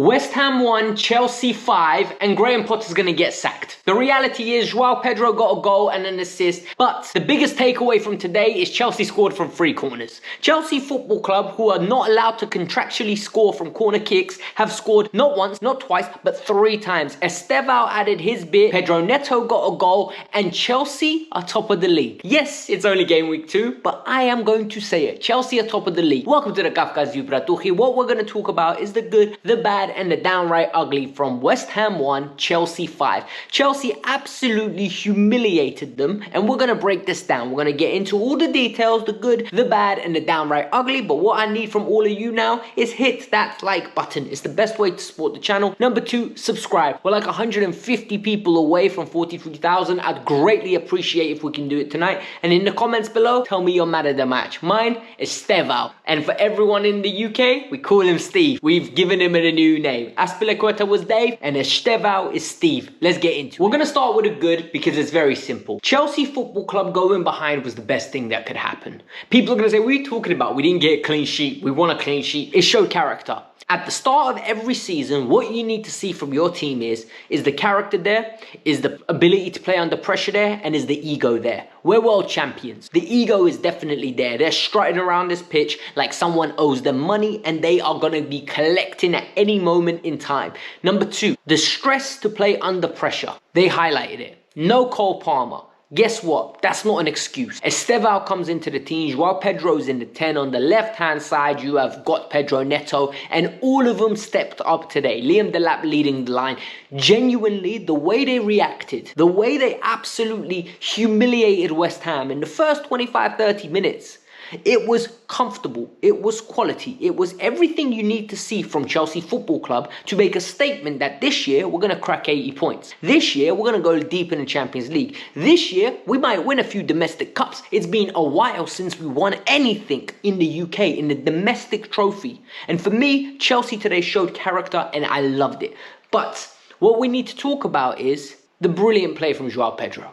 West Ham 1, Chelsea 5, and Graham Potter's going to get sacked. The reality is Joao Pedro got a goal and an assist, but the biggest takeaway from today is Chelsea scored from 3 corners. Chelsea Football Club, who are not allowed to contractually score from corner kicks, have scored not once, not twice, but 3 times. Estevao added his bit, Pedro Neto got a goal, and Chelsea are top of the league. Yes, it's only game week 2, but I am going to say it. Chelsea are top of the league. Welcome to the Kavkas View. What we're going to talk about is the good, the bad, and the downright ugly from West Ham 1, Chelsea 5. Chelsea absolutely humiliated them, and we're going to break this down. We're going to get into all the details, the good, the bad, and the downright ugly. But what I need from all of you now is hit that like button. It's the best way to support the channel. Number 2, subscribe. We're like 150 people away from 43,000. I'd greatly appreciate if we can do it tonight. And in the comments below, tell me your man of the match. Mine is Estevao. And for everyone in the UK, we call him Steve. We've given him a new name. Aspilicueta was Dave, and Estevao is Steve. Let's get into it. We're going to start with a good because it's very simple. Chelsea Football Club going behind was the best thing that could happen. People are going to say, what are you talking about? We didn't get a clean sheet. We won a clean sheet. It showed character. At the start of every season, what you need to see from your team is the character there, is the ability to play under pressure there, and is the ego there. We're world champions. The ego is definitely there. They're strutting around this pitch like someone owes them money, and they are going to be collecting at any moment in time. Number 2, the stress to play under pressure. They highlighted it. No Cole Palmer. Guess what? That's not an excuse. Estevao comes into the team. Joao Pedro's in the 10. On the left-hand side, you have got Pedro Neto. And all of them stepped up today. Liam Delap leading the line. Genuinely, the way they reacted, the way they absolutely humiliated West Ham in the first 25-30 minutes, it was comfortable, it was quality, it was everything you need to see from Chelsea Football Club to make a statement that this year we're going to crack 80 points. This year we're going to go deep in the Champions League. This year we might win a few domestic cups. It's been a while since we won anything in the UK, in the domestic trophy. And for me, Chelsea today showed character and I loved it. But what we need to talk about is the brilliant play from Joao Pedro.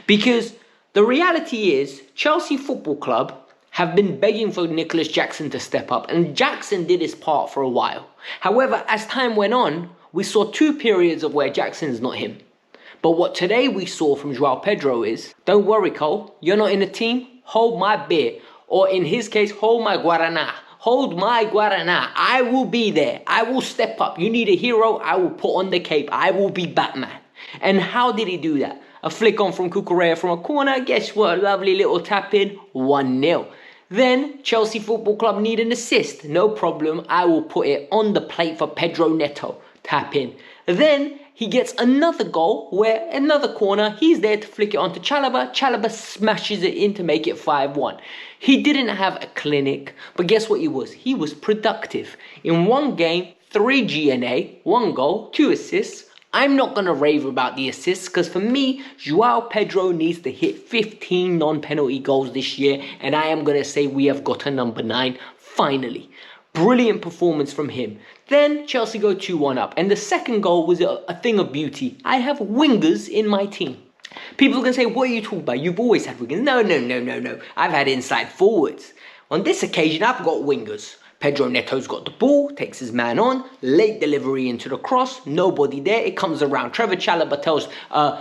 Because the reality is Chelsea Football Club have been begging for Nicholas Jackson to step up, and Jackson did his part for a while. However, as time went on, we saw 2 periods of where Jackson's not him. But what today we saw from Joao Pedro is, don't worry Cole, you're not in the team, hold my beer. Or in his case, hold my Guaraná. Hold my Guaraná. I will be there. I will step up. You need a hero, I will put on the cape. I will be Batman. And how did he do that? A flick on from Cucurella from a corner. Guess what? Lovely little tap in. 1-0. Then Chelsea Football Club need an assist. No problem. I will put it on the plate for Pedro Neto. Tap in. Then he gets another goal where another corner. He's there to flick it onto Chalobah. Chalobah smashes it in to make it 5-1. He didn't have a clinic, but guess what he was? He was productive. In one game, 3 GNA, 1 goal, 2 assists. I'm not going to rave about the assists because for me, Joao Pedro needs to hit 15 non-penalty goals this year, and I am going to say we have got a number 9, finally. Brilliant performance from him. Then Chelsea go 2-1 up, and the second goal was a thing of beauty. I have wingers in my team. People are going to say, what are you talking about? You've always had wingers. No. I've had inside forwards. On this occasion, I've got wingers. Pedro Neto's got the ball, takes his man on, late delivery into the cross, nobody there, it comes around. Trevor Chalobah tells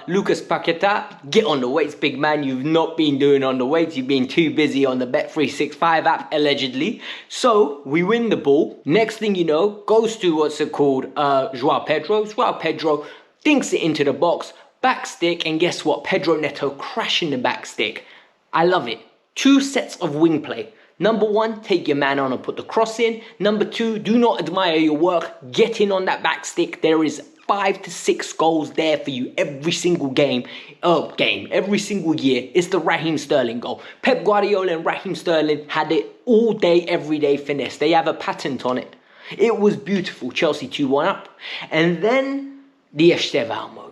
Lucas Paqueta, get on the weights, big man, you've not been doing on the weights, you've been too busy on the Bet365 app, allegedly. So, we win the ball. Next thing you know, goes to Joao Pedro. Joao Pedro dinks it into the box, back stick, and guess what? Pedro Neto crashing the back stick. I love it. 2 sets of wing play. Number 1, take your man on and put the cross in. Number 2, do not admire your work. Get in on that back stick. There is 5 to 6 goals there for you every single every single year. It's the Raheem Sterling goal. Pep Guardiola and Raheem Sterling had it all day, every day finesse. They have a patent on it. It was beautiful. Chelsea 2-1 up. And then the Estevao mode.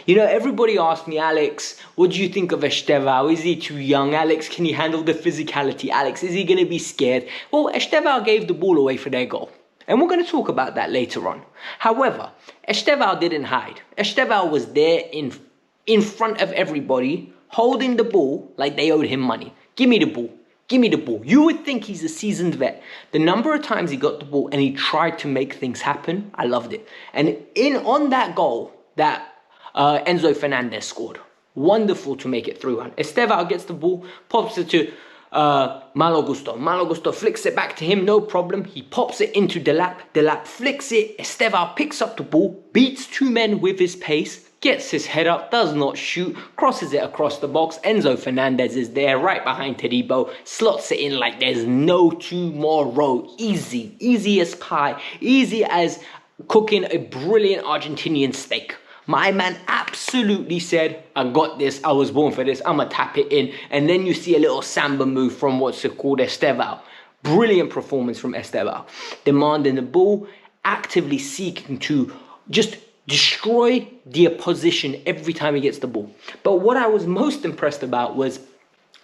You know, everybody asked me, Alex, what do you think of Estevao? Is he too young? Alex, can he handle the physicality? Alex, is he going to be scared? Well, Estevao gave the ball away for their goal. And we're going to talk about that later on. However, Estevao didn't hide. Estevao was there in front of everybody, holding the ball like they owed him money. Give me the ball. Give me the ball. You would think he's a seasoned vet. The number of times he got the ball and he tried to make things happen, I loved it. And on that goal that Enzo Fernandez scored, wonderful to make it 3-1. Estevao gets the ball, pops it to Malo Gusto. Malo Gusto flicks it back to him, no problem. He pops it into Delap. Delap flicks it. Estevao picks up the ball, beats 2 men with his pace, gets his head up, does not shoot, crosses it across the box. Enzo Fernandez is there right behind Tedibo, slots it in like there's no tomorrow. Easy as pie, easy as cooking a brilliant Argentinian steak. My man absolutely said, I got this, I was born for this, I'ma tap it in. And then you see a little samba move from what's called Estevao. Brilliant performance from Estevao. Demanding the ball, actively seeking to just destroy the opposition every time he gets the ball. But what I was most impressed about was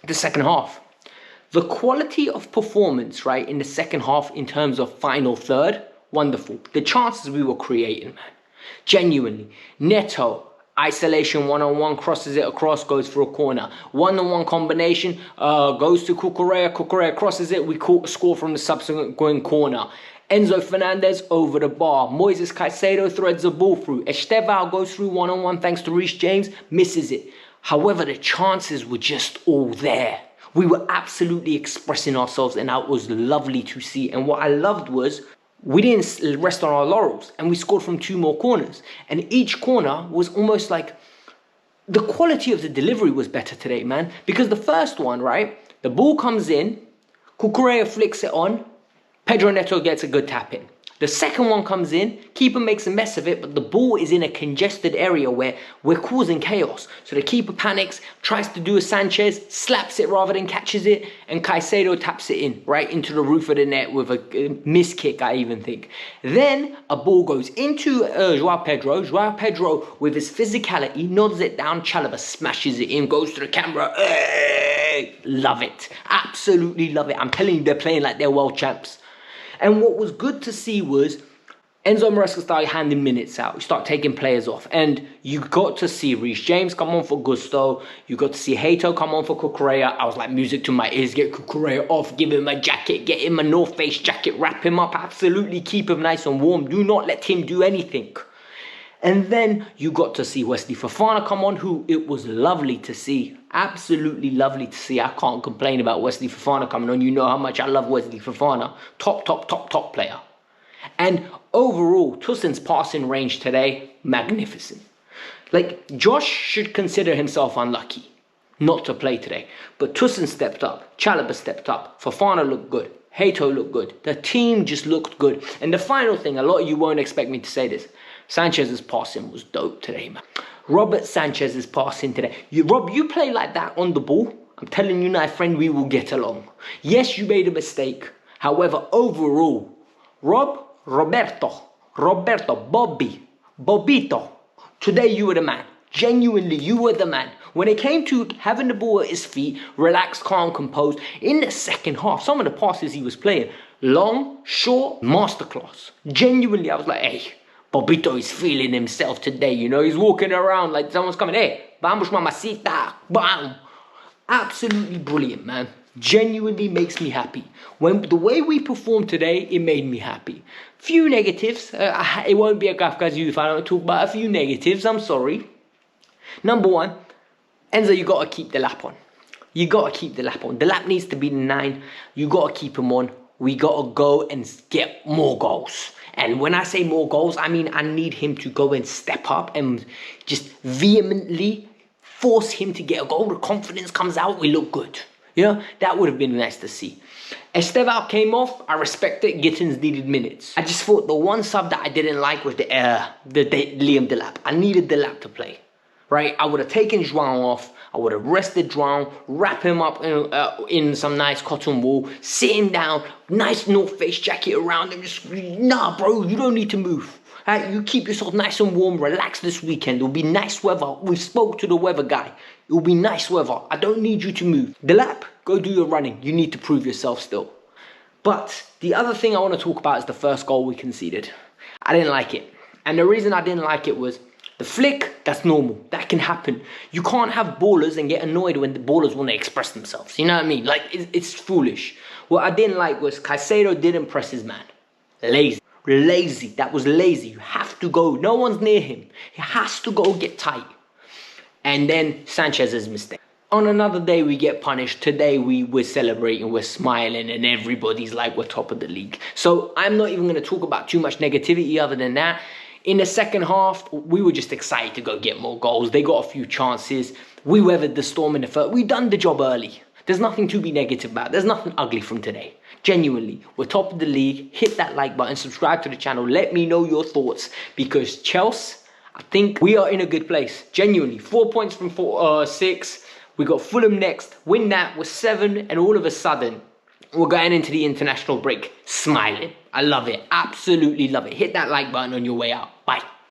the second half. The quality of performance, right, in the second half in terms of final third, wonderful. The chances we were creating, man. Genuinely. Neto, isolation one-on-one, crosses it across, goes for a corner. One-on-one combination, goes to Cucurella. Cucurella crosses it, we score from the subsequent corner. Enzo Fernandez over the bar. Moises Caicedo threads the ball through. Estevao goes through one-on-one thanks to Reece James, misses it. However, the chances were just all there. We were absolutely expressing ourselves and that was lovely to see. And what I loved was we didn't rest on our laurels and we scored from 2 more corners. And each corner was almost like the quality of the delivery was better today, man. Because the first one, right, the ball comes in, Cucurella flicks it on, Pedro Neto gets a good tap in. The second one comes in, keeper makes a mess of it, but the ball is in a congested area where we're causing chaos. So the keeper panics, tries to do a Sanchez, slaps it rather than catches it, and Caicedo taps it in, right into the roof of the net with a miss kick, I even think. Then a ball goes into Joao Pedro. Joao Pedro, with his physicality, nods it down. Chalobah smashes it in, goes to the camera. Hey! Love it. Absolutely love it. I'm telling you, they're playing like they're world champs. And what was good to see was Enzo Maresca started handing minutes out. You start taking players off. And you got to see Reece James come on for Gusto. You got to see Hato come on for Cucurella. I was like, music to my ears. Get Cucurella off. Give him a jacket. Get him a North Face jacket. Wrap him up. Absolutely keep him nice and warm. Do not let him do anything. And then you got to see Wesley Fofana come on, who it was lovely to see. Absolutely lovely to see. I can't complain about Wesley Fofana coming on. You know how much I love Wesley Fofana. Top player. And overall, Toussaint's passing range today, magnificent. Like, Josh should consider himself unlucky not to play today. But Toussaint stepped up. Chalobah stepped up. Fofana looked good. Hato looked good. The team just looked good. And the final thing, a lot of you won't expect me to say this, Sanchez's passing was dope today, man. Robert Sanchez's passing today. Rob, you play like that on the ball, I'm telling you now, friend, we will get along. Yes, you made a mistake. However, overall, Roberto, Bobito, today you were the man. Genuinely, you were the man. When it came to having the ball at his feet, relaxed, calm, composed, in the second half, some of the passes he was playing, long, short, masterclass. Genuinely, I was like, hey, Bobito is feeling himself today, you know. He's walking around like someone's coming, hey, vamos mamacita, bam. Absolutely brilliant, man. Genuinely makes me happy. When the way we performed today, it made me happy. Few negatives. It won't be a Kavkas View if I don't talk about a few negatives. I'm sorry. Number one, Enzo, you got to keep the lap on. You got to keep the lap on. The lap needs to be 9. You got to keep him on. We got to go and get more goals. And when I say more goals, I mean I need him to go and step up and just vehemently force him to get a goal. The confidence comes out, we look good. You know, that would have been nice to see. Estevao came off, I respect it, Gittins needed minutes. I just thought the one sub that I didn't like was the Liam Delap. I needed Delap to play, right? I would have taken Joao off, I would have rested Joao, wrap him up in some nice cotton wool, sit him down, nice North Face jacket around him, just, nah bro, you don't need to move. You keep yourself nice and warm, relax this weekend, it'll be nice weather. We spoke to the weather guy, it'll be nice weather, I don't need you to move. Delap, go do your running, you need to prove yourself still. But the other thing I want to talk about is the first goal we conceded. I didn't like it. And the reason I didn't like it was The flick, that's normal. That can happen. You can't have ballers and get annoyed when the ballers want to express themselves. You know what I mean? Like, it's foolish. What I didn't like was Caicedo didn't press his man. Lazy. That was lazy. You have to go. No one's near him. He has to go get tight. And then Sanchez's mistake. On another day, we get punished. Today, we're celebrating, we're smiling, and everybody's like, we're top of the league. So I'm not even going to talk about too much negativity other than that. In the second half, we were just excited to go get more goals. They got a few chances. We weathered the storm in the first. We done the job early. There's nothing to be negative about. There's nothing ugly from today. Genuinely, we're top of the league. Hit that like button, subscribe to the channel. Let me know your thoughts, because Chelsea, I think we are in a good place. Genuinely, 4 points from 6. We got Fulham next. Win that, we're 7, and all of a sudden, we're going into the international break smiling. I love it. Absolutely love it. Hit that like button on your way out. Bye.